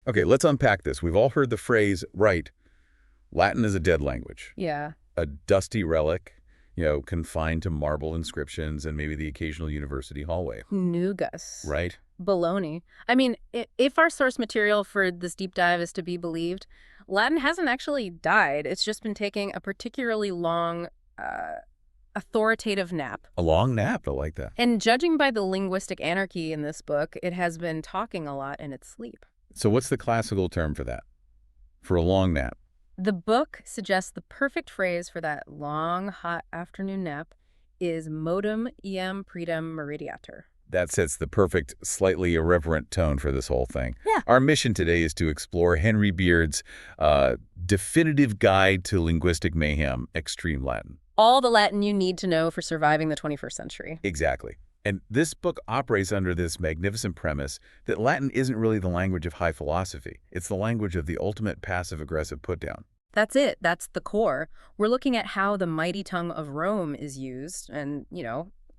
Okay, let's unpack this. We've all heard the phrase, right, Latin is a dead language, Yeah. a dusty relic, confined to marble inscriptions and maybe the occasional university hallway. Nugus. Right? Baloney. I mean, if our source material for this deep dive is to be believed, Latin hasn't actually died. It's just been taking a particularly long, authoritative nap. A long nap, I like that. And judging by the linguistic anarchy in this book, it has been talking a lot in its sleep. So what's the classical term for that? For a long nap? The book suggests the perfect phrase for that long, hot afternoon nap is modum iem praedam meridiatur. That sets the perfect, slightly irreverent tone for this whole thing. Yeah. Our mission today is to explore Henry Beard's definitive guide to linguistic mayhem, X-Treme Latin. All the Latin you need to know for surviving the 21st century. Exactly. And this book operates under this magnificent premise that Latin isn't really the language of high philosophy. It's the language of the ultimate passive-aggressive put-down. That's it. That's the core. We're looking at how the mighty tongue of Rome is used and,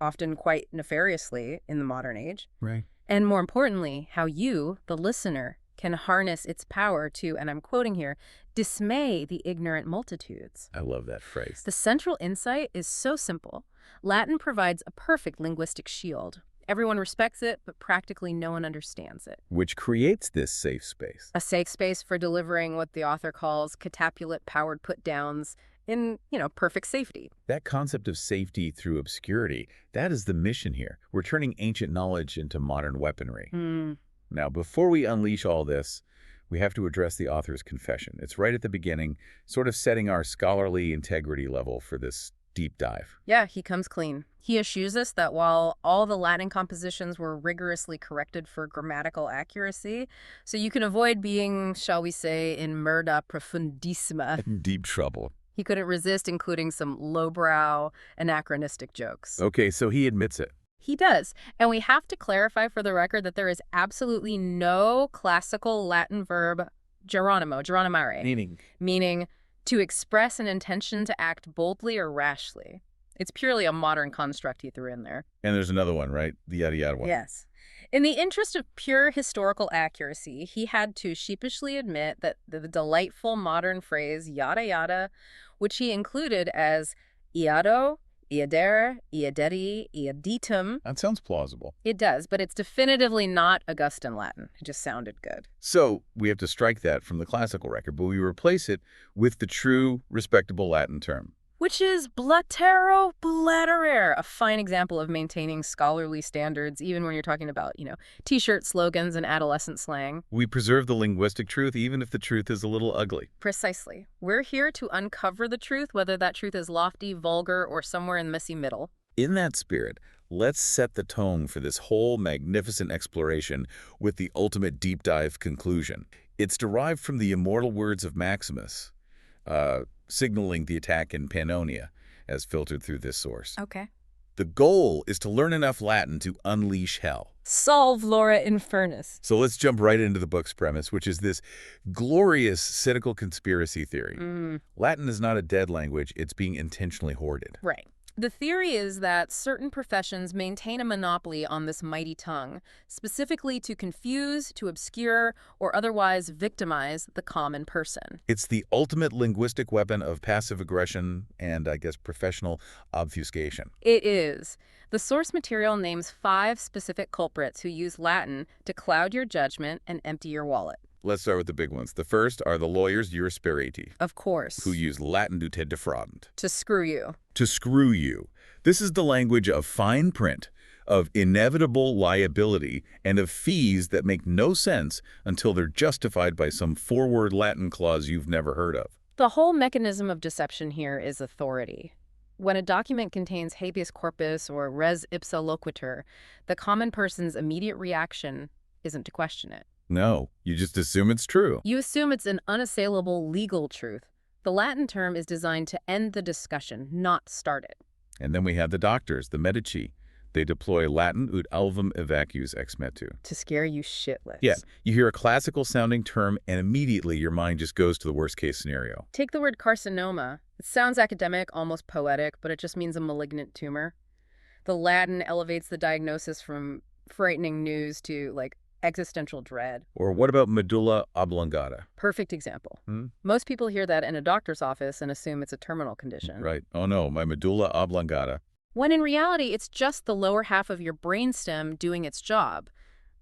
often quite nefariously in the modern age. Right. And more importantly, how you, the listener, can harness its power to, and I'm quoting here, dismay the ignorant multitudes. I love that phrase. The central insight is so simple. Latin provides a perfect linguistic shield. Everyone respects it, but practically no one understands it. Which creates this safe space. A safe space for delivering what the author calls catapulet-powered put-downs in, perfect safety. That concept of safety through obscurity, that is the mission here. We're turning ancient knowledge into modern weaponry. Now, before we unleash all this, we have to address the author's confession. It's right at the beginning, sort of setting our scholarly integrity level for this deep dive. Yeah, he comes clean. He assures us that while all the Latin compositions were rigorously corrected for grammatical accuracy, so you can avoid being, shall we say, in merda profundissima. Deep trouble. He couldn't resist including some lowbrow, anachronistic jokes. Okay, so he admits it. He does. And we have to clarify for the record that there is absolutely no classical Latin verb geronimare, meaning to express an intention to act boldly or rashly. It's purely a modern construct he threw in there. And there's another one, right? The yada yada one. Yes. In the interest of pure historical accuracy, he had to sheepishly admit that the delightful modern phrase yada yada, which he included as iado, iadere, iaderi, iaditum. That sounds plausible. It does, but it's definitively not Augustan Latin. It just sounded good. So we have to strike that from the classical record, but we replace it with the true, respectable Latin term. Which is blatero blatterare, a fine example of maintaining scholarly standards, even when you're talking about, T-shirt slogans and adolescent slang. We preserve the linguistic truth, even if the truth is a little ugly. Precisely. We're here to uncover the truth, whether that truth is lofty, vulgar, or somewhere in the messy middle. In that spirit, let's set the tone for this whole magnificent exploration with the ultimate deep dive conclusion. It's derived from the immortal words of Maximus, signaling the attack in Pannonia as filtered through this source. Okay. The goal is to learn enough Latin to unleash hell. Solve Laura Infernus. So let's jump right into the book's premise, which is this glorious cynical conspiracy theory. Latin is not a dead language, it's being intentionally hoarded. Right. The theory is that certain professions maintain a monopoly on this mighty tongue, specifically to confuse, to obscure, or otherwise victimize the common person. It's the ultimate linguistic weapon of passive aggression and, I guess, professional obfuscation. It is. The source material names 5 specific culprits who use Latin to cloud your judgment and empty your wallet. Let's start with the big ones. The first are the lawyers jurispiriti, Of course. who use Latin to te defraudant. To screw you. To screw you. This is the language of fine print, of inevitable liability, and of fees that make no sense until they're justified by some forward Latin clause you've never heard of. The whole mechanism of deception here is authority. When a document contains habeas corpus or res ipsa loquitur, the common person's immediate reaction isn't to question it. No, you just assume it's true. You assume it's an unassailable legal truth. The Latin term is designed to end the discussion, not start it. And then we have the doctors, the medici. They deploy Latin ut alvum evacuus ex metu. To scare you shitless. Yeah, you hear a classical-sounding term, and immediately your mind just goes to the worst-case scenario. Take the word carcinoma. It sounds academic, almost poetic, but it just means a malignant tumor. The Latin elevates the diagnosis from frightening news to, existential dread. Or what about medulla oblongata? Perfect example. Most people hear that in a doctor's office and assume it's a terminal condition. Right. Oh no, my medulla oblongata. When in reality, it's just the lower half of your brainstem doing its job.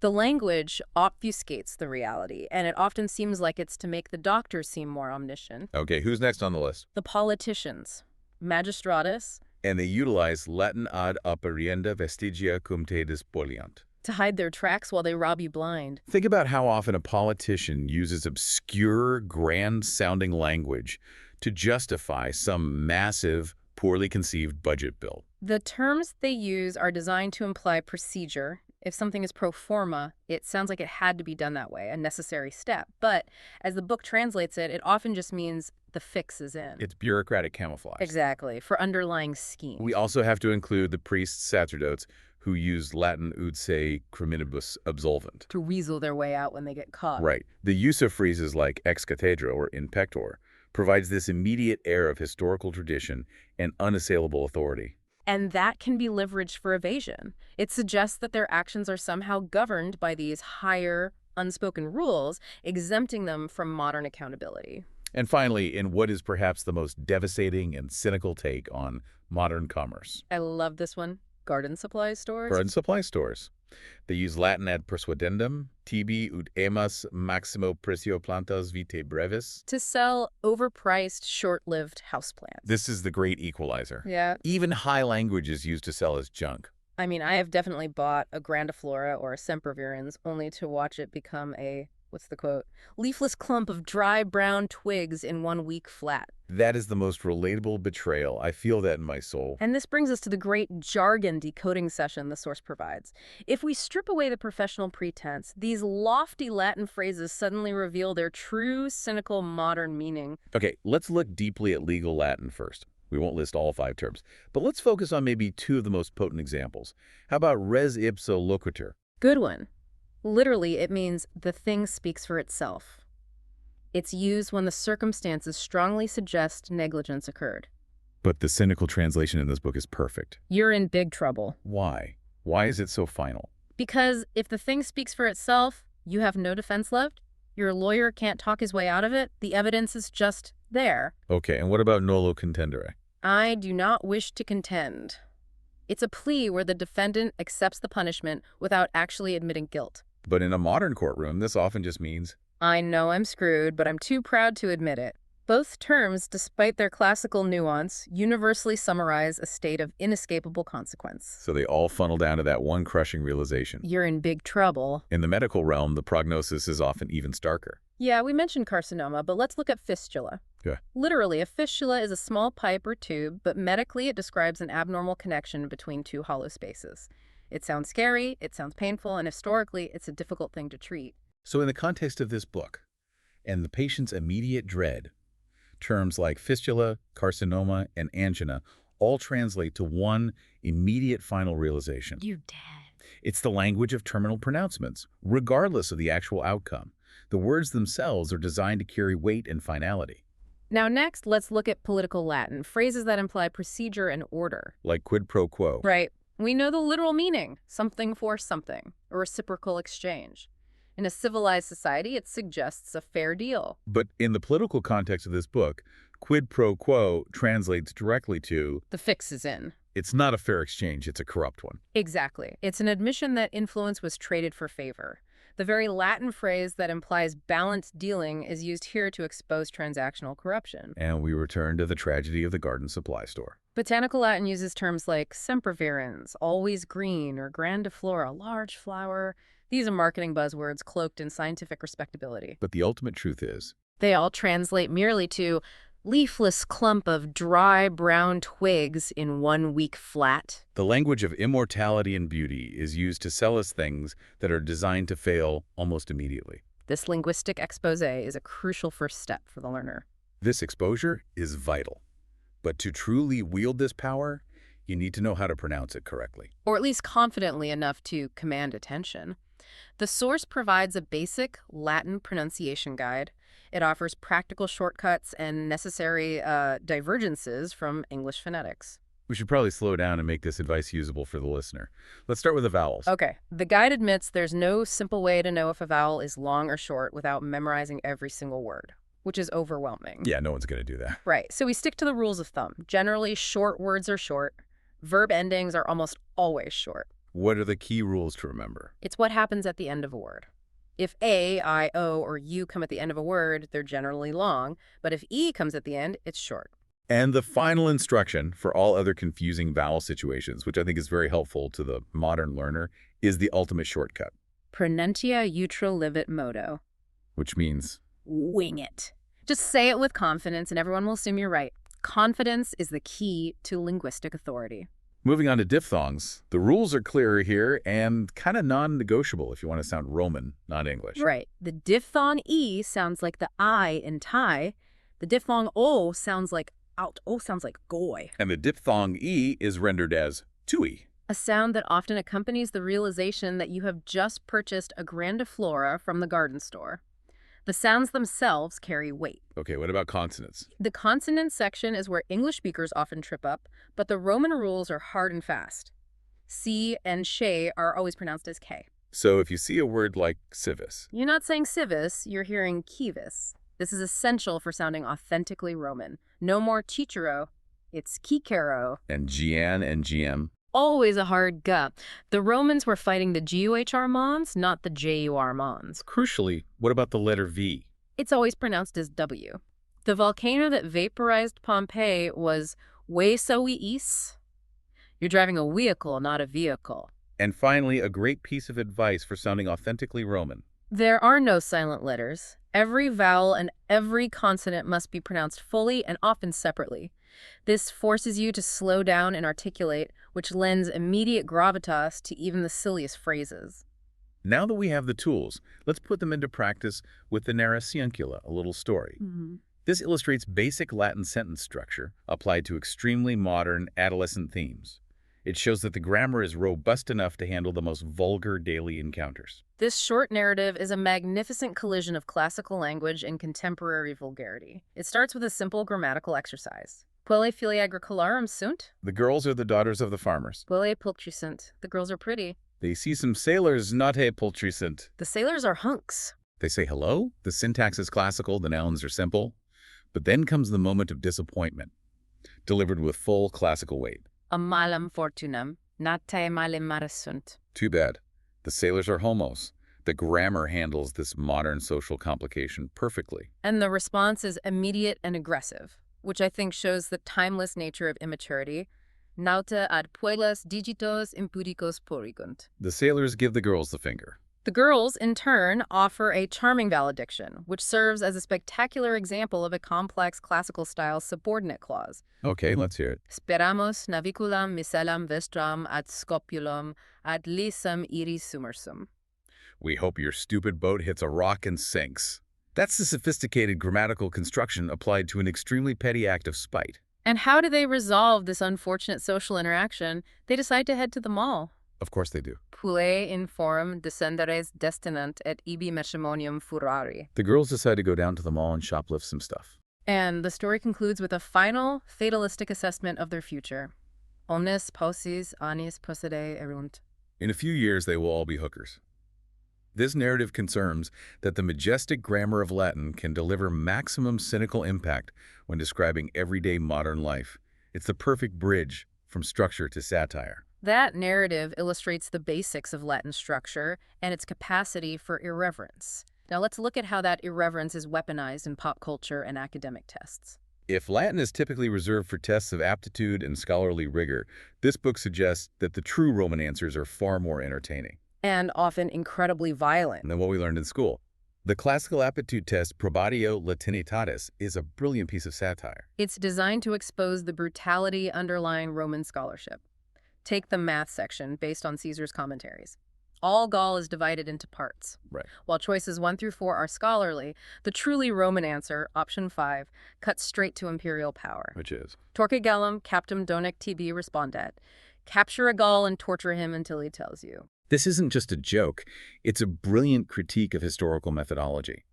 The language obfuscates the reality, and it often seems like it's to make the doctors seem more omniscient. Okay, who's next on the list? The politicians, magistratus, And they utilize Latin ad aperienda vestigia cum te despoliant. to hide their tracks while they rob you blind. Think about how often a politician uses obscure, grand-sounding language to justify some massive, poorly conceived budget bill. The terms they use are designed to imply procedure. If something is pro forma, it sounds like it had to be done that way, a necessary step. But as the book translates it, it often just means the fix is in. It's bureaucratic camouflage. Exactly, for underlying schemes. We also have to include the priests sacerdotes who use Latin ut se criminibus absolvent. to weasel their way out when they get caught. Right. The use of phrases like ex cathedra or in pector provides this immediate air of historical tradition and unassailable authority. And that can be leveraged for evasion. It suggests that their actions are somehow governed by these higher, unspoken rules, exempting them from modern accountability. And finally, in what is perhaps the most devastating and cynical take on modern commerce. I love this one. Garden supply stores. Garden supply stores. They use Latin ad persuadendum, tibi ut emas maximo precio plantas vitae brevis. To sell overpriced, short-lived houseplants. This is the great equalizer. Yeah. Even high language is used to sell as junk. I mean, I have definitely bought a grandiflora or a sempervirens only to watch it become a, what's the quote, leafless clump of dry brown twigs in 1 week flat. That is the most relatable betrayal. I feel that in my soul. And this brings us to the great jargon decoding session the source provides. If we strip away the professional pretense, these lofty Latin phrases suddenly reveal their true, cynical, modern meaning. Okay, let's look deeply at legal Latin first. We won't list all 5 terms, but let's focus on maybe 2 of the most potent examples. How about res ipso loquitur? Good one. Literally, it means the thing speaks for itself. It's used when the circumstances strongly suggest negligence occurred. But the cynical translation in this book is perfect. You're in big trouble. Why? Why is it so final? Because if the thing speaks for itself, you have no defense left. Your lawyer can't talk his way out of it. The evidence is just there. Okay, and what about nolo contendere? I do not wish to contend. It's a plea where the defendant accepts the punishment without actually admitting guilt. But in a modern courtroom, this often just means, I know I'm screwed, but I'm too proud to admit it. Both terms, despite their classical nuance, universally summarize a state of inescapable consequence. so they all funnel down to that one crushing realization. You're in big trouble. In the medical realm, the prognosis is often even starker. Yeah, we mentioned carcinoma, but let's look at fistula. Yeah. Literally, a fistula is a small pipe or tube, but medically it describes an abnormal connection between 2 hollow spaces. It sounds scary, it sounds painful, and historically, it's a difficult thing to treat. So in the context of this book, and the patient's immediate dread, terms like fistula, carcinoma, and angina all translate to one immediate final realization. You're dead. It's the language of terminal pronouncements, regardless of the actual outcome. The words themselves are designed to carry weight and finality. Now next, let's look at political Latin, phrases that imply procedure and order. Like quid pro quo. Right. We know the literal meaning, something for something, a reciprocal exchange. In a civilized society, it suggests a fair deal. But in the political context of this book, quid pro quo translates directly to, The fix is in. it's not a fair exchange, it's a corrupt one. Exactly. It's an admission that influence was traded for favor. The very Latin phrase that implies balanced dealing is used here to expose transactional corruption. And we return to the tragedy of the garden supply store. Botanical Latin uses terms like sempervirens, always green, or grandiflora, large flower. These are marketing buzzwords cloaked in scientific respectability. But the ultimate truth is, They all translate merely to leafless clump of dry brown twigs in 1 week flat. the language of immortality and beauty is used to sell us things that are designed to fail almost immediately. This linguistic expose is a crucial first step for the learner. This exposure is vital. But to truly wield this power, you need to know how to pronounce it correctly. Or at least confidently enough to command attention. The source provides a basic Latin pronunciation guide. It offers practical shortcuts and necessary divergences from English phonetics. We should probably slow down and make this advice usable for the listener. Let's start with the vowels. Okay. The guide admits there's no simple way to know if a vowel is long or short without memorizing every single word, which is overwhelming. Yeah, no one's going to do that. Right. So we stick to the rules of thumb. Generally, short words are short. Verb endings are almost always short. What are the key rules to remember? It's what happens at the end of a word. If A, I, O, or U come at the end of a word, they're generally long, but if E comes at the end, it's short. And the final instruction for all other confusing vowel situations, which I think is very helpful to the modern learner, is the ultimate shortcut. Pronuntia utro livit modo. Which means? Wing it. Just say it with confidence and everyone will assume you're right. Confidence is the key to linguistic authority. Moving on to diphthongs, the rules are clearer here and kind of non-negotiable if you want to sound Roman, not English. Right. The diphthong E sounds like the I in Thai. The diphthong O sounds like out. O sounds like goy. And the diphthong E is rendered as tui. A sound that often accompanies the realization that you have just purchased a grandiflora from the garden store. The sounds themselves carry weight. Okay, what about consonants? The consonant section is where English speakers often trip up, but the Roman rules are hard and fast. C and she are always pronounced as K. So if you see a word like civis, You're not saying civis, you're hearing kivis. This is essential for sounding authentically Roman. No more Cicero, it's Cicero. and Gian and GM, Always a hard G. The Romans were fighting the GUHR Mons, not the JUR Mons. crucially, what about the letter V? It's always pronounced as W. The volcano that vaporized Pompeii was Vesuvius. You're driving a vehicle, not a vehicle. And finally, a great piece of advice for sounding authentically Roman. There are no silent letters. Every vowel and every consonant must be pronounced fully and often separately. This forces you to slow down and articulate, which lends immediate gravitas to even the silliest phrases. Now that we have the tools, let's put them into practice with the narraciuncula, a little story. This illustrates basic Latin sentence structure applied to extremely modern adolescent themes. It shows that the grammar is robust enough to handle the most vulgar daily encounters. This short narrative is a magnificent collision of classical language and contemporary vulgarity. It starts with a simple grammatical exercise. Puelle filii agricolarum sunt? The girls are the daughters of the farmers. Puelle pulchri sunt. The girls are pretty. They see some sailors nate pultriscent. The sailors are hunks. They say hello. The syntax is classical, the nouns are simple. But then comes the moment of disappointment, delivered with full classical weight. Amalam fortunam, natae malem maris sunt. Too bad. The sailors are homos. The grammar handles this modern social complication perfectly. And the response is immediate and aggressive, which I think shows the timeless nature of immaturity. Nauta ad puellas digitos impudicos porigunt. The sailors give the girls the finger. The girls, in turn, offer a charming valediction, which serves as a spectacular example of a complex classical-style subordinate clause. Okay, let's hear it. Speramos naviculam misellam vestram ad scopulum ad lisam iris sumersum. We hope your stupid boat hits a rock and sinks. That's the sophisticated grammatical construction applied to an extremely petty act of spite. And how do they resolve this unfortunate social interaction? They decide to head to the mall. Of course they do. Pullae in forum descendares destinant et ibi matrimonium furari. The girls decide to go down to the mall and shoplift some stuff. And the story concludes with a final, fatalistic assessment of their future. Omnes paucis annis procede erunt. In a few years, they will all be hookers. This narrative confirms that the majestic grammar of Latin can deliver maximum cynical impact when describing everyday modern life. It's the perfect bridge from structure to satire. That narrative illustrates the basics of Latin structure and its capacity for irreverence. Now let's look at how that irreverence is weaponized in pop culture and academic tests. If Latin is typically reserved for tests of aptitude and scholarly rigor, this book suggests that the true Roman answers are far more entertaining. And often incredibly violent. Than what we learned in school. The classical aptitude test Probatio Latinitatis is a brilliant piece of satire. It's designed to expose the brutality underlying Roman scholarship. Take the math section based on Caesar's commentaries. All Gaul is divided into parts. Right. While choices 1 through 4 are scholarly, the truly Roman answer, option 5, cuts straight to imperial power. Which is? Torque Gallum captum donec tibi respondet. Capture a Gaul and torture him until he tells you. This isn't just a joke. It's a brilliant critique of historical methodology.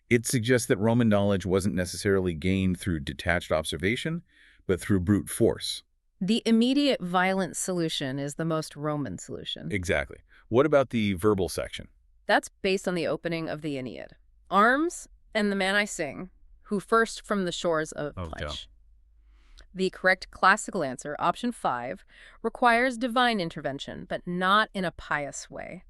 It suggests that Roman knowledge wasn't necessarily gained through detached observation, but through brute force. The immediate violent solution is the most Roman solution. Exactly. What about the verbal section? That's based on the opening of the Aeneid. Arms and the man I sing, who first from the shores of Pledge. The correct classical answer, option 5, requires divine intervention, but not in a pious way.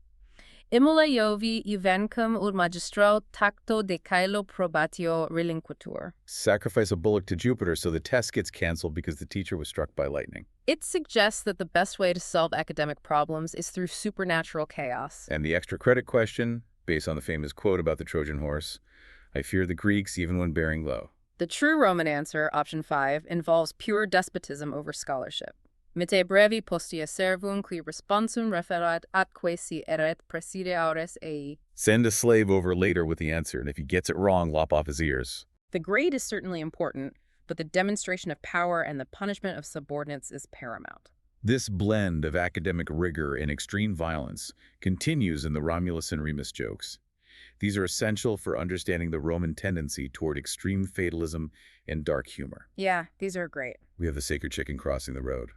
Immole Jovi juvencum ut magistro tacto decaelo probatio relinquitur. Sacrifice a bullock to Jupiter so the test gets canceled because the teacher was struck by lightning. It suggests that the best way to solve academic problems is through supernatural chaos. And the extra credit question, based on the famous quote about the Trojan horse, I fear the Greeks even when bearing low. The true Roman answer, option 5, involves pure despotism over scholarship. Mite brevi postea servum qui responsum referat atque si eret preside aures ei. Send a slave over later with the answer, and if he gets it wrong, lop off his ears. The grade is certainly important, but the demonstration of power and the punishment of subordinates is paramount. This blend of academic rigor and extreme violence continues in the Romulus and Remus jokes. These are essential for understanding the Roman tendency toward extreme fatalism and dark humor. Yeah, these are great. We have the sacred chicken crossing the road.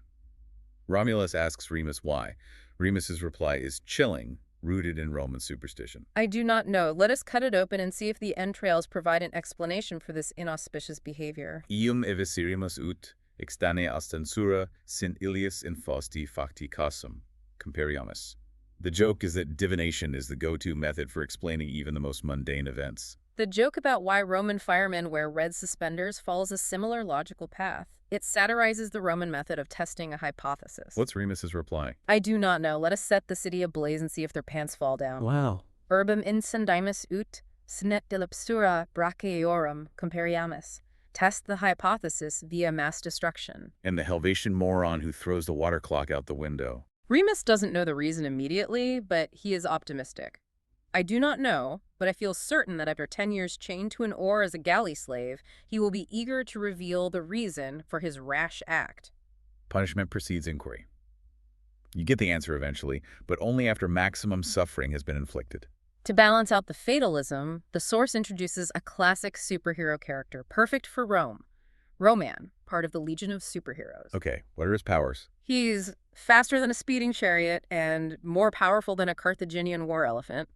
Romulus asks Remus why. Remus's reply is chilling, rooted in Roman superstition. I do not know. Let us cut it open and see if the entrails provide an explanation for this inauspicious behavior. Ium eviserimus ut, extane ostensura, sint ilius in fausti facti casum, comperiamus. The joke is that divination is the go-to method for explaining even the most mundane events. The joke about why Roman firemen wear red suspenders follows a similar logical path. It satirizes the Roman method of testing a hypothesis. What's Remus's reply? I do not know. Let us set the city ablaze and see if their pants fall down. Wow. Urbum incendimus ut, snet dilipsura brachiaorum comperiamus. Test the hypothesis via mass destruction. And the Helvetian moron who throws the water clock out the window. Remus doesn't know the reason immediately, but he is optimistic. I do not know, but I feel certain that after 10 years chained to an oar as a galley slave, he will be eager to reveal the reason for his rash act. Punishment precedes inquiry. You get the answer eventually, but only after maximum suffering has been inflicted. To balance out the fatalism, the source introduces a classic superhero character, perfect for Rome. Roman, part of the Legion of Superheroes. Okay, what are his powers? He's faster than a speeding chariot and more powerful than a Carthaginian war elephant.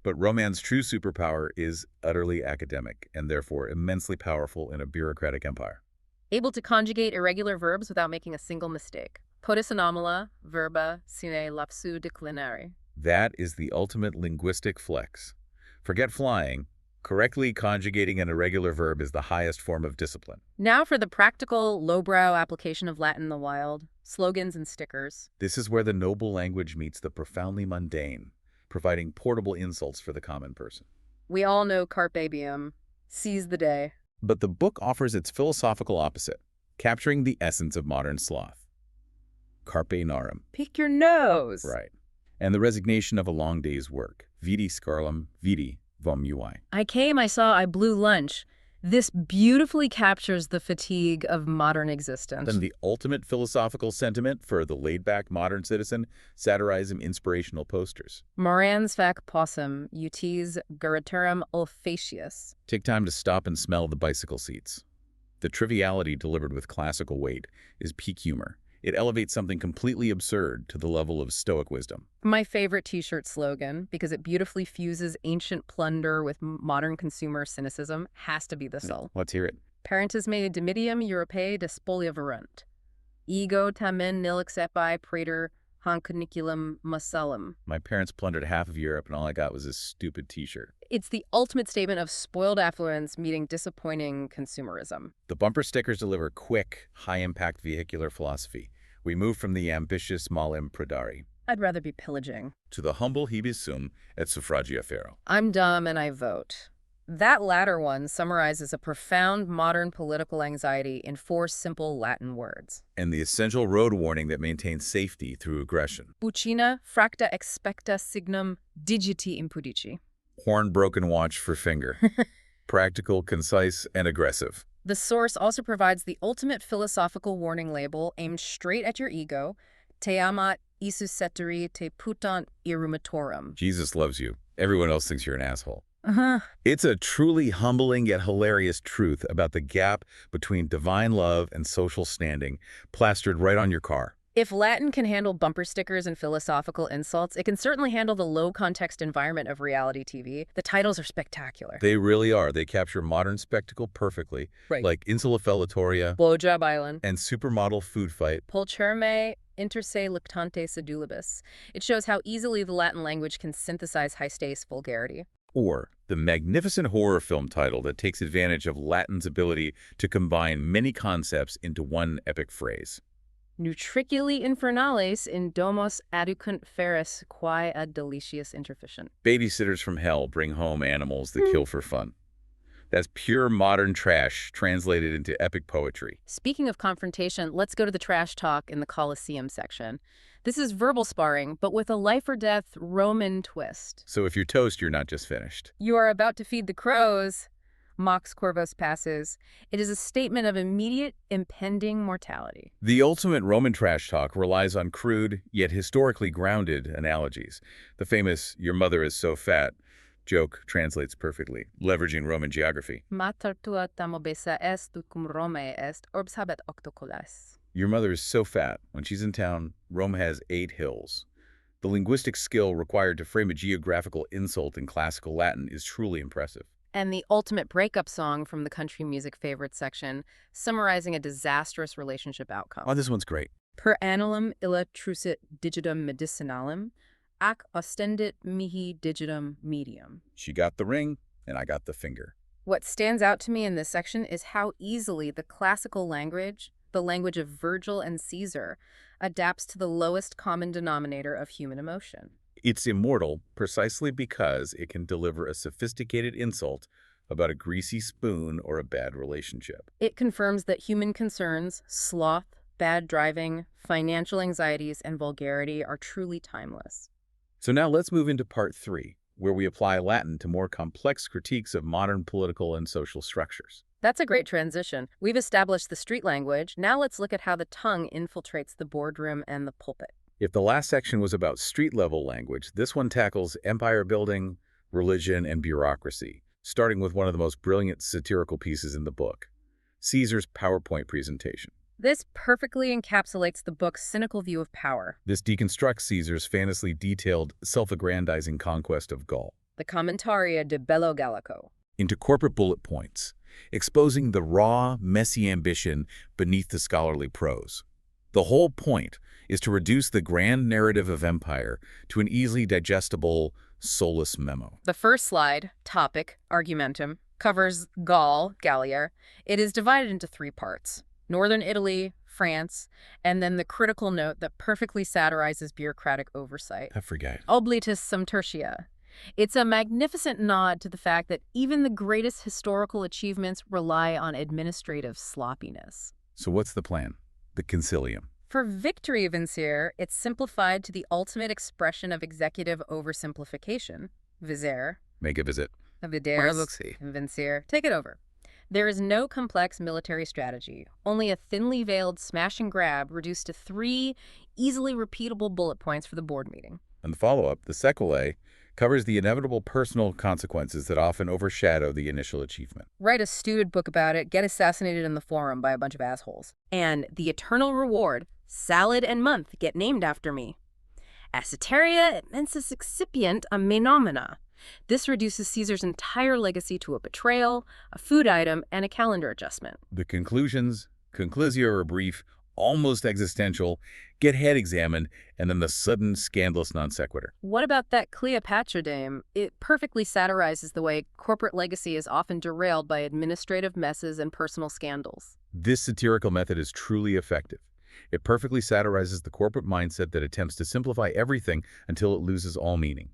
But Roman's true superpower is utterly academic and therefore immensely powerful in a bureaucratic empire. Able to conjugate irregular verbs without making a single mistake. Potis anomala, verba, sine lapsu declinare. That is the ultimate linguistic flex. Forget flying. Correctly conjugating an irregular verb is the highest form of discipline. Now for the practical, lowbrow application of Latin in the wild. Slogans and stickers. This is where the noble language meets the profoundly mundane, providing portable insults for the common person. We all know carpe diem, seize the day. But the book offers its philosophical opposite, capturing the essence of modern sloth. Carpe narum. Pick your nose. Right. And the resignation of a long day's work. Vidi scarlum, vidi vom ui. I came, I saw, I blew lunch. This beautifully captures the fatigue of modern existence. Then the ultimate philosophical sentiment for the laid-back modern citizen, satirism inspirational posters. Morans fac possum, utis gurriturum olfacius. Take time to stop and smell the bicycle seats. The triviality delivered with classical weight is peak humor. It elevates something completely absurd to the level of stoic wisdom. My favorite t-shirt slogan, because it beautifully fuses ancient plunder with modern consumer cynicism, has to be this all. Let's hear it. Parentis mei dimitium Europae de spolia verunt. Ego tamen nil exepi praetor hancuniculum musellum. My parents plundered half of Europe and all I got was this stupid t-shirt. It's the ultimate statement of spoiled affluence meeting disappointing consumerism. The bumper stickers deliver quick, high-impact vehicular philosophy. We move from the ambitious malum prodari I'd rather be pillaging. to the humble hibis sum et suffragia fero. I'm dumb and I vote. That latter one summarizes a profound modern political anxiety in 4 simple Latin words. And the essential road warning that maintains safety through aggression. Buccina fracta expecta signum digiti impudici. Horn-broken watch for finger. Practical, concise, and aggressive. The source also provides the ultimate philosophical warning label aimed straight at your ego. Te amat isus ceteri te putant irumatorum. Jesus loves you. Everyone else thinks you're an asshole. It's a truly humbling yet hilarious truth about the gap between divine love and social standing, plastered right on your car. If Latin can handle bumper stickers and philosophical insults, it can certainly handle the low-context environment of reality TV. The titles are spectacular. They really are. They capture modern spectacle perfectly, Right. like Insula Fellatoria Blowjob Island. and Supermodel Food Fight. Pulcherme inter se lactante sedulibus. It shows how easily the Latin language can synthesize high-stakes vulgarity. Or the magnificent horror film title that takes advantage of Latin's ability to combine many concepts into one epic phrase. Nutriculi infernales in domos aducunt feris quae ad delicious interficient. Babysitters from hell bring home animals that kill for fun. That's pure modern trash translated into epic poetry. Speaking of confrontation, let's go to the trash talk in the Colosseum section. This is verbal sparring, but with a life-or-death Roman twist. So if you're toast, you're not just finished. You are about to feed the crows, Mox Corvus passes. It is a statement of immediate, impending mortality. The ultimate Roman trash talk relies on crude, yet historically grounded analogies. The famous "your mother is so fat" joke translates perfectly, leveraging Roman geography. Mater tua tam obesa est, cum Romae est, orbs habet octocolas. Your mother is so fat. When she's in town, Rome has 8 hills. The linguistic skill required to frame a geographical insult in classical Latin is truly impressive. And the ultimate breakup song from the country music favorites section, summarizing a disastrous relationship outcome. Oh, this one's great. Per annulum illa trucit digitum medicinalem, ac ostendit mihi digitum medium. She got the ring, and I got the finger. What stands out to me in this section is how easily the classical language, the language of Virgil and Caesar, adapts to the lowest common denominator of human emotion. It's immortal precisely because it can deliver a sophisticated insult about a greasy spoon or a bad relationship. It confirms that human concerns, sloth, bad driving, financial anxieties, and vulgarity are truly timeless. So now let's move into part 3, where we apply Latin to more complex critiques of modern political and social structures. That's a great transition. We've established the street language. Now let's look at how the tongue infiltrates the boardroom and the pulpit. If the last section was about street-level language, this one tackles empire building, religion, and bureaucracy, starting with one of the most brilliant satirical pieces in the book, Caesar's PowerPoint presentation. This perfectly encapsulates the book's cynical view of power. This deconstructs Caesar's famously detailed, self-aggrandizing conquest of Gaul, The Commentaria de Bello Gallico. into corporate bullet points, exposing the raw, messy ambition beneath the scholarly prose. The whole point is to reduce the grand narrative of empire to an easily digestible, soulless memo. The first slide, topic, argumentum, covers Gaul, Gallia. It is divided into 3 parts: Northern Italy, France, and then the critical note that perfectly satirizes bureaucratic oversight. I forget. Oblitus sum tertia. It's a magnificent nod to the fact that even the greatest historical achievements rely on administrative sloppiness. So what's the plan? The concilium. For victory, Vincere, it's simplified to the ultimate expression of executive oversimplification. Visere. Make a visit. Videres. Vincere. Take it over. There is no complex military strategy, only a thinly veiled smash and grab reduced to 3 easily repeatable bullet points for the board meeting. And the follow-up, the sequelae, covers the inevitable personal consequences that often overshadow the initial achievement. Write a stupid book about it, get assassinated in the forum by a bunch of assholes. And the eternal reward, salad and month, get named after me. Asciteria mensis excipient a me nomina. This reduces Caesar's entire legacy to a betrayal, a food item, and a calendar adjustment. The conclusio are brief, almost existential, get head examined, and then the sudden scandalous non sequitur. What about that Cleopatra dame? It perfectly satirizes the way corporate legacy is often derailed by administrative messes and personal scandals. This satirical method is truly effective. It perfectly satirizes the corporate mindset that attempts to simplify everything until it loses all meaning.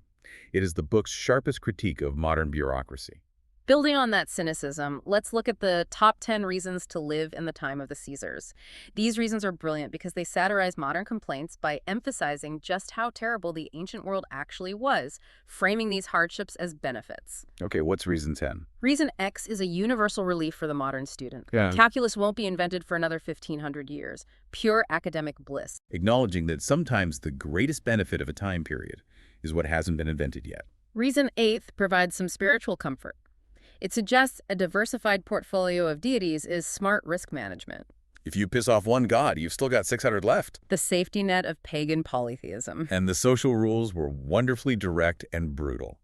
It is the book's sharpest critique of modern bureaucracy. Building on that cynicism, let's look at the top 10 reasons to live in the time of the Caesars. These reasons are brilliant because they satirize modern complaints by emphasizing just how terrible the ancient world actually was, framing these hardships as benefits. Okay, what's reason 10? Reason X is a universal relief for the modern student. Yeah. Calculus won't be invented for another 1,500 years. Pure academic bliss. Acknowledging that sometimes the greatest benefit of a time period is what hasn't been invented yet. Reason 8 provides some spiritual comfort. It suggests a diversified portfolio of deities is smart risk management. If you piss off one god, you've still got 600 left. The safety net of pagan polytheism. And the social rules were wonderfully direct and brutal.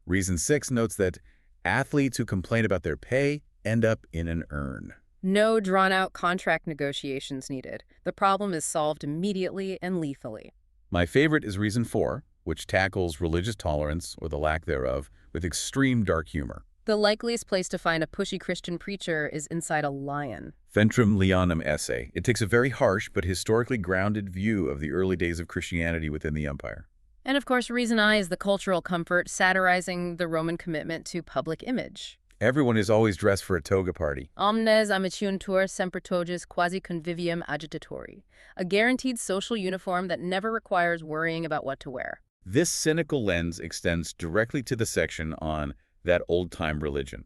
Reason 6 notes that athletes who complain about their pay end up in an urn. No drawn-out contract negotiations needed. The problem is solved immediately and lethally. My favorite is Reason 4, which tackles religious tolerance, or the lack thereof, with extreme dark humor. The likeliest place to find a pushy Christian preacher is inside a lion. Ventrum Leonum essay. It takes a very harsh but historically grounded view of the early days of Christianity within the empire. And of course, Reason I is the cultural comfort, satirizing the Roman commitment to public image. Everyone is always dressed for a toga party. Omnes amiciuntur semper togas quasi convivium agitatori. A guaranteed social uniform that never requires worrying about what to wear. This cynical lens extends directly to the section on that old-time religion.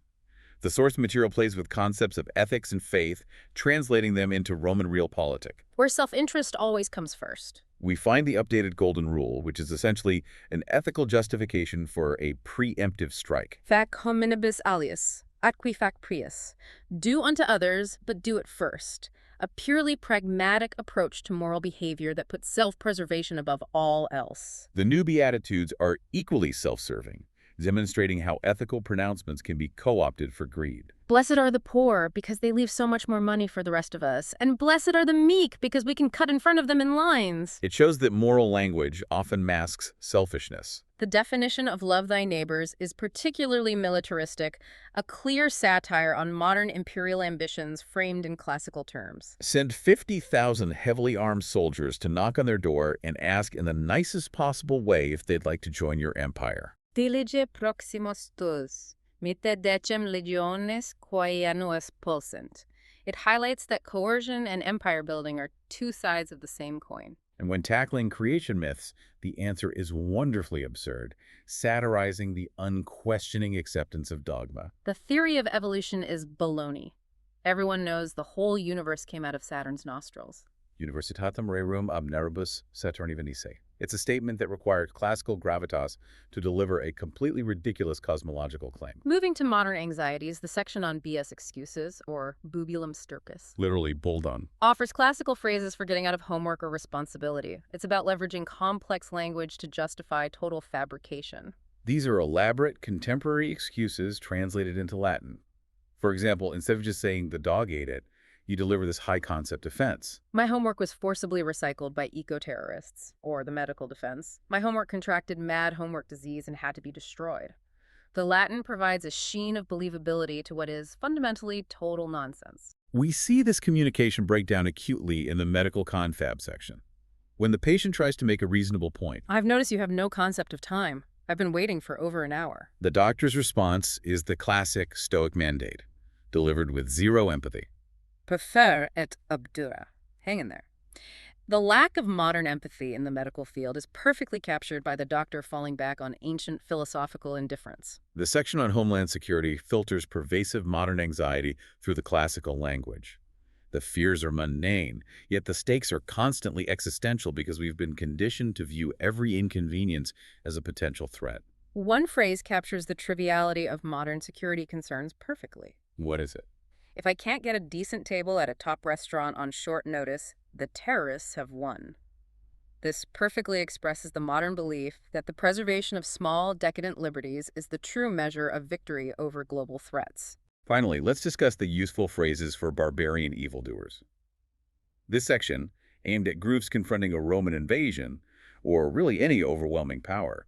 The source material plays with concepts of ethics and faith, translating them into Roman realpolitik. Where self-interest always comes first. We find the updated Golden Rule, which is essentially an ethical justification for a preemptive strike. Fac hominibus alias, atqui fac prius. Do unto others, but do it first. A purely pragmatic approach to moral behavior that puts self-preservation above all else. The new Beatitudes are equally self-serving, demonstrating how ethical pronouncements can be co-opted for greed. Blessed are the poor, because they leave so much more money for the rest of us. And blessed are the meek, because we can cut in front of them in lines. It shows that moral language often masks selfishness. The definition of love thy neighbors is particularly militaristic, a clear satire on modern imperial ambitions framed in classical terms. Send 50,000 heavily armed soldiers to knock on their door and ask in the nicest possible way if they'd like to join your empire. Dilige proximus tuus, mitte decem legiones quae annuus pulsent. It highlights that coercion and empire building are two sides of the same coin. And when tackling creation myths, the answer is wonderfully absurd, satirizing the unquestioning acceptance of dogma. The theory of evolution is baloney. Everyone knows the whole universe came out of Saturn's nostrils. Universitatem rerum ab neribus Saturni venice. It's a statement that required classical gravitas to deliver a completely ridiculous cosmological claim. Moving to modern anxieties, the section on BS excuses, or bubulum stirpus, Literally bull-done. offers classical phrases for getting out of homework or responsibility. It's about leveraging complex language to justify total fabrication. These are elaborate, contemporary excuses translated into Latin. For example, instead of just saying the dog ate it, you deliver this high-concept defense. My homework was forcibly recycled by eco-terrorists, or the medical defense. My homework contracted mad homework disease and had to be destroyed. The Latin provides a sheen of believability to what is fundamentally total nonsense. We see this communication break down acutely in the medical confab section. When the patient tries to make a reasonable point, I've noticed you have no concept of time. I've been waiting for over an hour. the doctor's response is the classic Stoic mandate, delivered with zero empathy. Prefer et obdura. Hang in there. The lack of modern empathy in the medical field is perfectly captured by the doctor falling back on ancient philosophical indifference. The section on Homeland Security filters pervasive modern anxiety through the classical language. The fears are mundane, yet the stakes are constantly existential because we've been conditioned to view every inconvenience as a potential threat. One phrase captures the triviality of modern security concerns perfectly. What is it? If I can't get a decent table at a top restaurant on short notice, the terrorists have won. This perfectly expresses the modern belief that the preservation of small, decadent liberties is the true measure of victory over global threats. Finally, let's discuss the useful phrases for barbarian evildoers. This section, aimed at groups confronting a Roman invasion, or really any overwhelming power,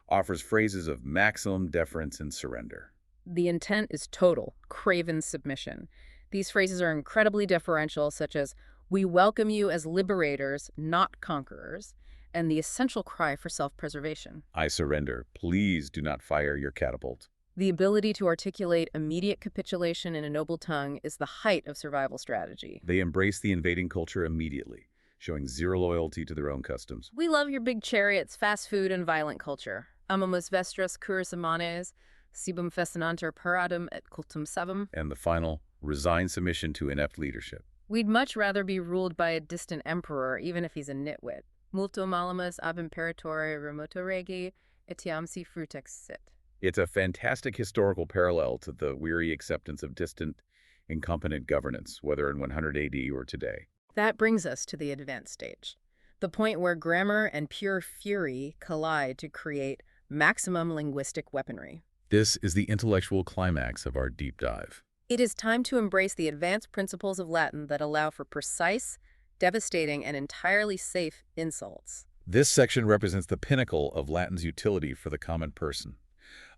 offers phrases of maximum deference and surrender. The intent is total, craven submission. These phrases are incredibly deferential, such as, "We welcome you as liberators, not conquerors," and the essential cry for self-preservation. I surrender. Please do not fire your catapult. The ability to articulate immediate capitulation in a noble tongue is the height of survival strategy. They embrace the invading culture immediately, showing zero loyalty to their own customs. We love your big chariots, fast food, and violent culture. Amamus vestras curis amanes, sibum festinanter paradum et cultum savum. And the final, resigned submission to inept leadership. We'd much rather be ruled by a distant emperor, even if he's a nitwit. Multo malamus ab imperatore remoto regi, etiam si frutexit. It's a fantastic historical parallel to the weary acceptance of distant, incompetent governance, whether in 100 AD or today. That brings us to the advanced stage, the point where grammar and pure fury collide to create maximum linguistic weaponry. This is the intellectual climax of our deep dive. It is time to embrace the advanced principles of Latin that allow for precise, devastating, and entirely safe insults. This section represents the pinnacle of Latin's utility for the common person,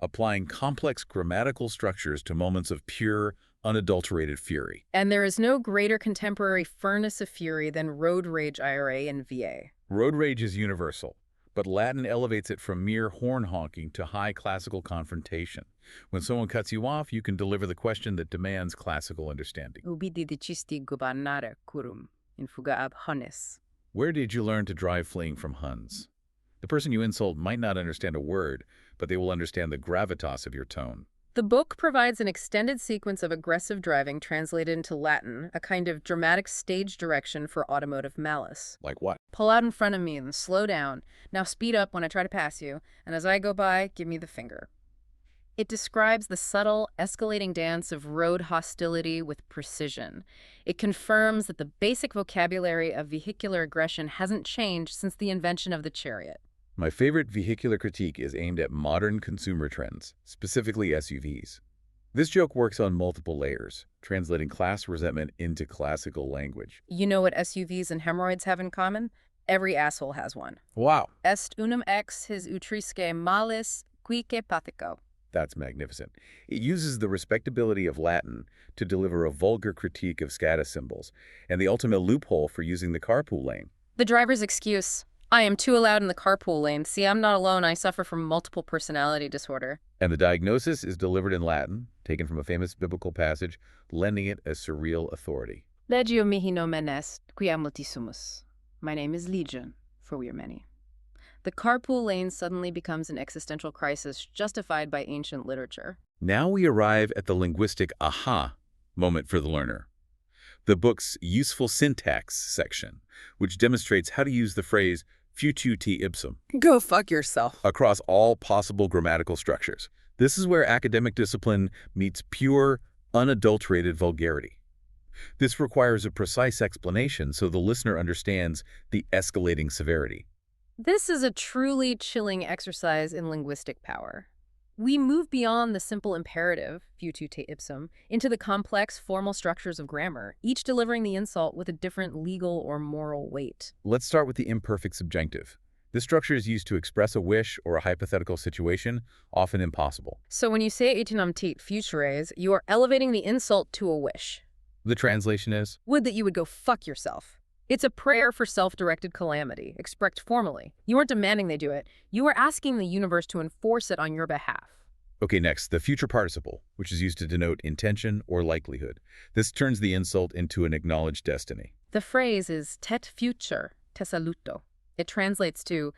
applying complex grammatical structures to moments of pure, unadulterated fury. And there is no greater contemporary furnace of fury than road rage IRA and VA. Road rage is universal, but Latin elevates it from mere horn-honking to high classical confrontation. When someone cuts you off, you can deliver the question that demands classical understanding. Ubi didicisti gubernare curum in fuga ab Hunnis. Where did you learn to drive fleeing from Huns? The person you insult might not understand a word, but they will understand the gravitas of your tone. The book provides an extended sequence of aggressive driving translated into Latin, a kind of dramatic stage direction for automotive malice. Like what? Pull out in front of me and slow down. Now speed up when I try to pass you, and as I go by, give me the finger. It describes the subtle, escalating dance of road hostility with precision. It confirms that the basic vocabulary of vehicular aggression hasn't changed since the invention of the chariot. My favorite vehicular critique is aimed at modern consumer trends, specifically SUVs. This joke works on multiple layers, translating class resentment into classical language. You know what SUVs and hemorrhoids have in common? Every asshole has one. Wow. Est unum ex his utrisque malis quique pathico. That's magnificent. It uses the respectability of Latin to deliver a vulgar critique of status symbols, and the ultimate loophole for using the carpool lane. The driver's excuse. I am too loud in the carpool lane. See, I'm not alone. I suffer from multiple personality disorder. And the diagnosis is delivered in Latin, taken from a famous biblical passage, lending it a surreal authority. Legio mihi nomen est, quia multissumus. My name is Legion, for we are many. The carpool lane suddenly becomes an existential crisis justified by ancient literature. Now we arrive at the linguistic aha moment for the learner. The book's useful syntax section, which demonstrates how to use the phrase futu te ipsum. Go fuck yourself. Across all possible grammatical structures. This is where academic discipline meets pure, unadulterated vulgarity. This requires a precise explanation so the listener understands the escalating severity. This is a truly chilling exercise in linguistic power. We move beyond the simple imperative, futu te ipsum, into the complex formal structures of grammar, each delivering the insult with a different legal or moral weight. Let's start with the imperfect subjunctive. This structure is used to express a wish or a hypothetical situation, often impossible. So when you say etinam tit futures, you are elevating the insult to a wish. The translation is, Would that you would go fuck yourself. It's a prayer for self-directed calamity, expressed formally. You aren't demanding they do it. You are asking the universe to enforce it on your behalf. Okay, next, the future participle, which is used to denote intention or likelihood. This turns the insult into an acknowledged destiny. The phrase is tet future, te saluto. It translates to,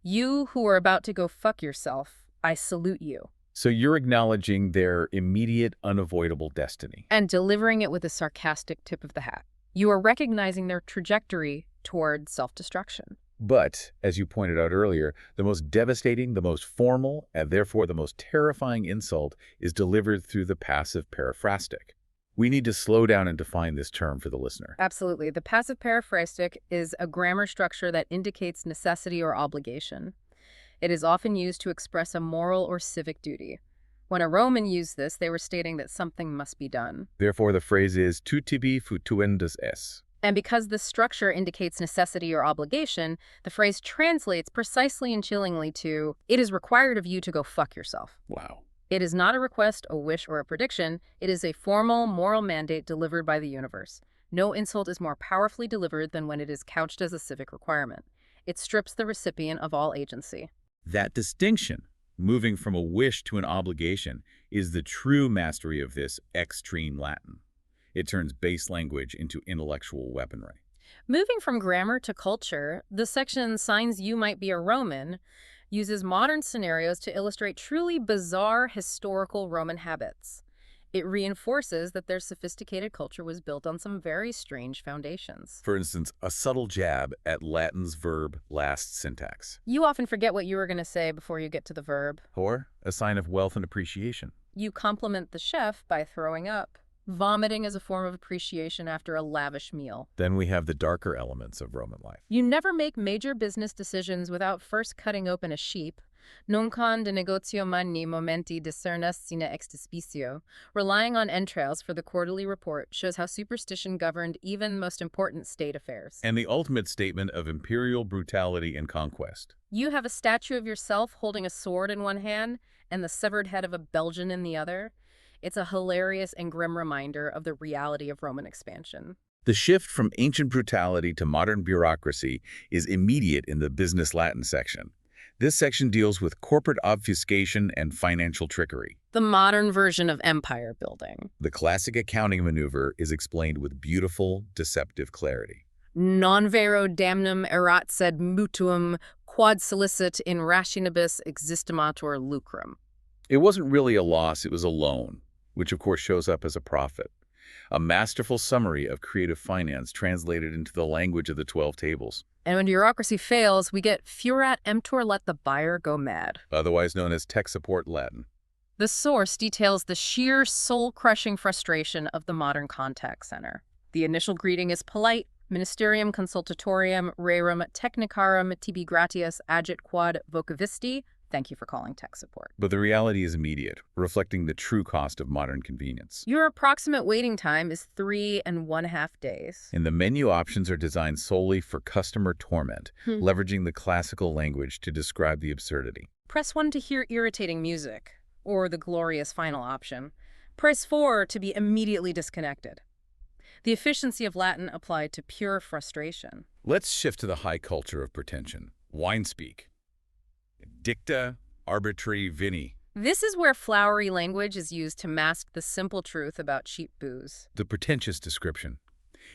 you who are about to go fuck yourself, I salute you. So you're acknowledging their immediate, unavoidable destiny. And delivering it with a sarcastic tip of the hat. You are recognizing their trajectory toward self-destruction. But, as you pointed out earlier, the most devastating, the most formal, and therefore the most terrifying insult is delivered through the passive periphrastic. We need to slow down and define this term for the listener. Absolutely. The passive periphrastic is a grammar structure that indicates necessity or obligation. It is often used to express a moral or civic duty. When a Roman used this, they were stating that something must be done. Therefore, the phrase is tu tibi futuendus es. And because this structure indicates necessity or obligation, the phrase translates precisely and chillingly to, it is required of you to go fuck yourself. Wow. It is not a request, a wish, or a prediction. It is a formal, moral mandate delivered by the universe. No insult is more powerfully delivered than when it is couched as a civic requirement. It strips the recipient of all agency. That distinction, moving from a wish to an obligation, is the true mastery of this X-Treme Latin. It turns base language into intellectual weaponry. Moving from grammar to culture, the section Signs You Might Be a Roman uses modern scenarios to illustrate truly bizarre historical Roman habits. It reinforces that their sophisticated culture was built on some very strange foundations. For instance, a subtle jab at Latin's verb last syntax. You often forget what you were going to say before you get to the verb. Or a sign of wealth and appreciation. You compliment the chef by throwing up. Vomiting as a form of appreciation after a lavish meal. Then we have the darker elements of Roman life. You never make major business decisions without first cutting open a sheep. Nuncan de negotio magni momenti discernas sine ex despicio. Relying on entrails for the quarterly report shows how superstition governed even most important state affairs. And the ultimate statement of imperial brutality and conquest. You have a statue of yourself holding a sword in one hand and the severed head of a Belgian in the other. It's a hilarious and grim reminder of the reality of Roman expansion. The shift from ancient brutality to modern bureaucracy is immediate in the business Latin section. This section deals with corporate obfuscation and financial trickery. The modern version of empire building. The classic accounting maneuver is explained with beautiful, deceptive clarity. Non vero damnum erat sed mutuum quod solicit in rationibus existimatur lucrum. It wasn't really a loss, it was a loan, which of course shows up as a profit. A masterful summary of creative finance translated into the language of the 12 tables. And when bureaucracy fails, we get furat emptor, let the buyer go mad. Otherwise known as tech support Latin. The source details the sheer soul-crushing frustration of the modern contact center. The initial greeting is polite, ministerium consultatorium rerum technicarum tibi gratias agit quod vocavisti. Thank you for calling tech support. But the reality is immediate, reflecting the true cost of modern convenience. Your approximate waiting time is 3.5 days. And the menu options are designed solely for customer torment, leveraging the classical language to describe the absurdity. Press 1 to hear irritating music, or the glorious final option. Press 4 to be immediately disconnected. The efficiency of Latin applied to pure frustration. Let's shift to the high culture of pretension. Wine speak. Dicta arbitri vini. This is where flowery language is used to mask the simple truth about cheap booze. The pretentious description.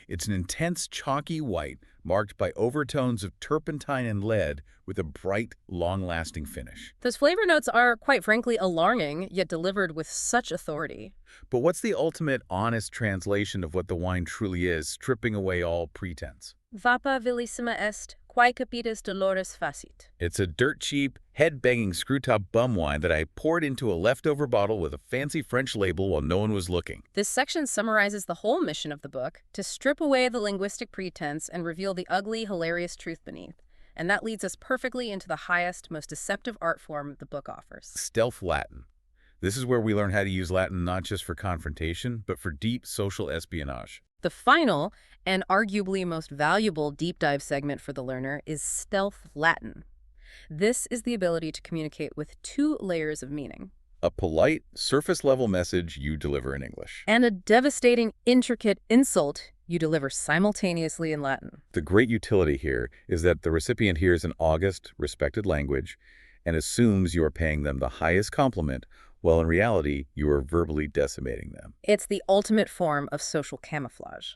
It's an intense, chalky white marked by overtones of turpentine and lead with a bright, long-lasting finish. Those flavor notes are, quite frankly, alarming, yet delivered with such authority. But what's the ultimate, honest translation of what the wine truly is, stripping away all pretense? Vapa vilissima est, quae capitis dolores facit. It's a dirt-cheap, head-banging screw-top bum wine that I poured into a leftover bottle with a fancy French label while no one was looking. This section summarizes the whole mission of the book, to strip away the linguistic pretense and reveal the ugly, hilarious truth beneath. And that leads us perfectly into the highest, most deceptive art form the book offers. Stealth Latin. This is where we learn how to use Latin not just for confrontation, but for deep social espionage. The final, and arguably most valuable deep dive segment for the learner is Stealth Latin. This is the ability to communicate with 2 layers of meaning. A polite, surface-level message you deliver in English. And a devastating, intricate insult you deliver simultaneously in Latin. The great utility here is that the recipient hears an august, respected language and assumes you are paying them the highest compliment, while in reality, you are verbally decimating them. It's the ultimate form of social camouflage.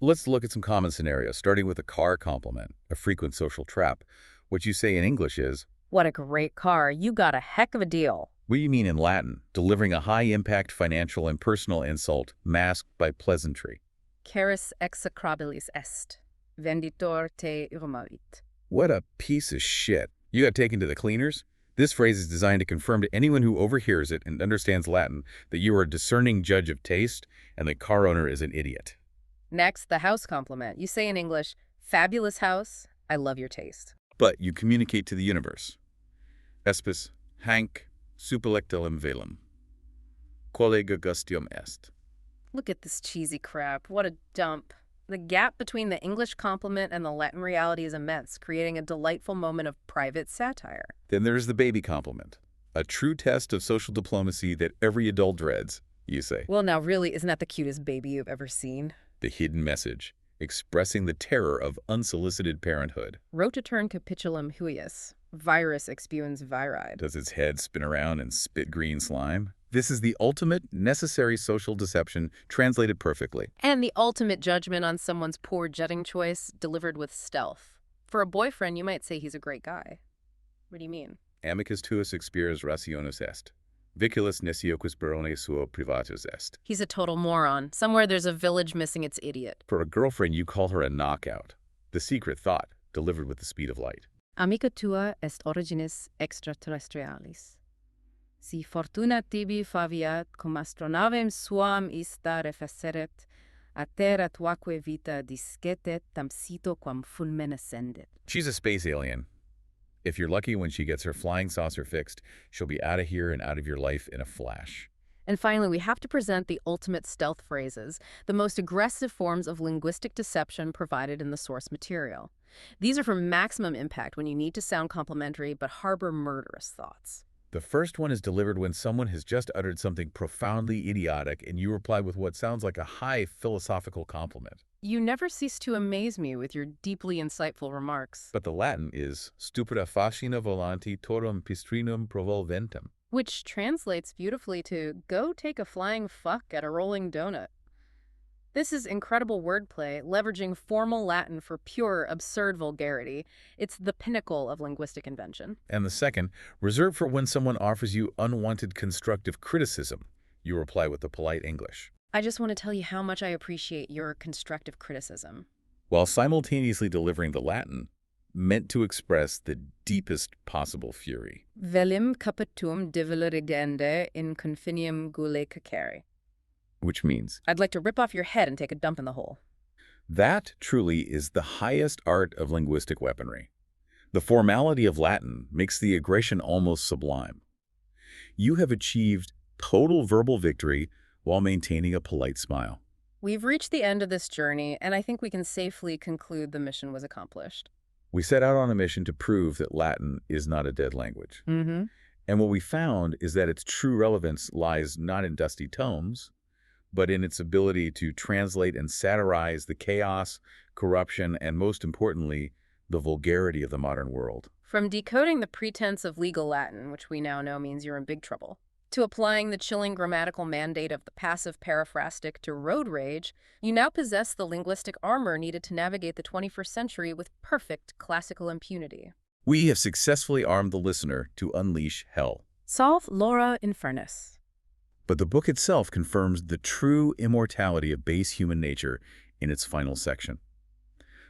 Let's look at some common scenarios, starting with a car compliment, a frequent social trap. What you say in English is, "What a great car, you got a heck of a deal." What do you mean in Latin? Delivering a high-impact financial and personal insult masked by pleasantry. Caris execrabilis est, venditor te irmavit. What a piece of shit. You got taken to the cleaners? This phrase is designed to confirm to anyone who overhears it and understands Latin that you are a discerning judge of taste and the car owner is an idiot. Next, the house compliment. You say in English, "Fabulous house, I love your taste." But you communicate to the universe. Espis hanc superlectalem velum. Quale gustium est. Look at this cheesy crap. What a dump. The gap between the English compliment and the Latin reality is immense, creating a delightful moment of private satire. Then there's the baby compliment. A true test of social diplomacy that every adult dreads, you say. Well, now really, isn't that the cutest baby you've ever seen? The hidden message, expressing the terror of unsolicited parenthood. Rotaturn capitulum huius, virus expuens viride. Does its head spin around and spit green slime? This is the ultimate, necessary social deception translated perfectly. And the ultimate judgment on someone's poor jutting choice delivered with stealth. For a boyfriend, you might say he's a great guy. What do you mean? Amicus tuus expires rationis est. Viculus nescio quis barone suo privatus est. He's a total moron. Somewhere there's a village missing its idiot. For a girlfriend, you call her a knockout. The secret thought, delivered with the speed of light. Amica tua est originis extraterrestrialis. Si fortuna tibi faviat cum astronavem suam ista refaceret, a terra tuaque vita discetet tam sito quam fulmen ascendit. She's a space alien. If you're lucky when she gets her flying saucer fixed, she'll be out of here and out of your life in a flash. And finally, we have to present the ultimate stealth phrases, the most aggressive forms of linguistic deception provided in the source material. These are for maximum impact when you need to sound complimentary but harbor murderous thoughts. The first one is delivered when someone has just uttered something profoundly idiotic and you reply with what sounds like a high philosophical compliment. You never cease to amaze me with your deeply insightful remarks. But the Latin is stupida fascina volanti totum pistrinum provolventem, which translates beautifully to go take a flying fuck at a rolling donut. This is incredible wordplay, leveraging formal Latin for pure, absurd vulgarity. It's the pinnacle of linguistic invention. And the second, reserved for when someone offers you unwanted constructive criticism. You reply with the polite English. I just want to tell you how much I appreciate your constructive criticism. While simultaneously delivering the Latin, meant to express the deepest possible fury. Velim capitum divilla ridende in confinium gule cacere. Which means, I'd like to rip off your head and take a dump in the hole. That truly is the highest art of linguistic weaponry. The formality of Latin makes the aggression almost sublime. You have achieved total verbal victory while maintaining a polite smile. We've reached the end of this journey, and I think we can safely conclude the mission was accomplished. We set out on a mission to prove that Latin is not a dead language. Mm-hmm. And what we found is that its true relevance lies not in dusty tomes, but in its ability to translate and satirize the chaos, corruption, and most importantly, the vulgarity of the modern world. From decoding the pretense of legal Latin, which we now know means you're in big trouble, to applying the chilling grammatical mandate of the passive paraphrastic to road rage, you now possess the linguistic armor needed to navigate the 21st century with perfect classical impunity. We have successfully armed the listener to unleash hell. Salve Laura Infernus. But the book itself confirms the true immortality of base human nature in its final section.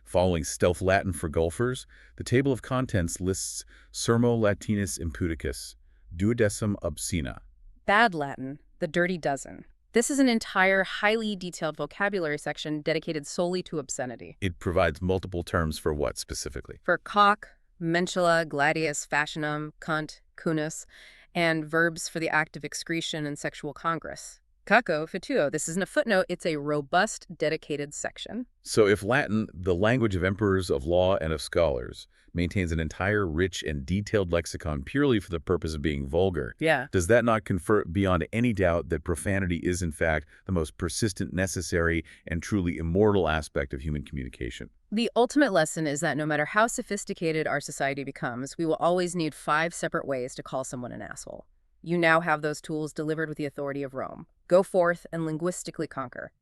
Following stealth Latin for golfers, the table of contents lists Sermo Latinis Impudicus, duodecim obscena. Bad Latin, the dirty dozen. This is an entire, highly detailed vocabulary section dedicated solely to obscenity. It provides multiple terms for what specifically? For cock, mentula, gladius, fashionum, cunt, cunus, and verbs for the act of excretion and sexual congress. Caco fituo. This isn't a footnote, it's a robust, dedicated section. So if Latin, the language of emperors, of law, and of scholars, maintains an entire rich and detailed lexicon purely for the purpose of being vulgar, does that not confer beyond any doubt that profanity is, in fact, the most persistent, necessary, and truly immortal aspect of human communication? The ultimate lesson is that no matter how sophisticated our society becomes, we will always need 5 separate ways to call someone an asshole. You now have those tools delivered with the authority of Rome. Go forth and linguistically conquer.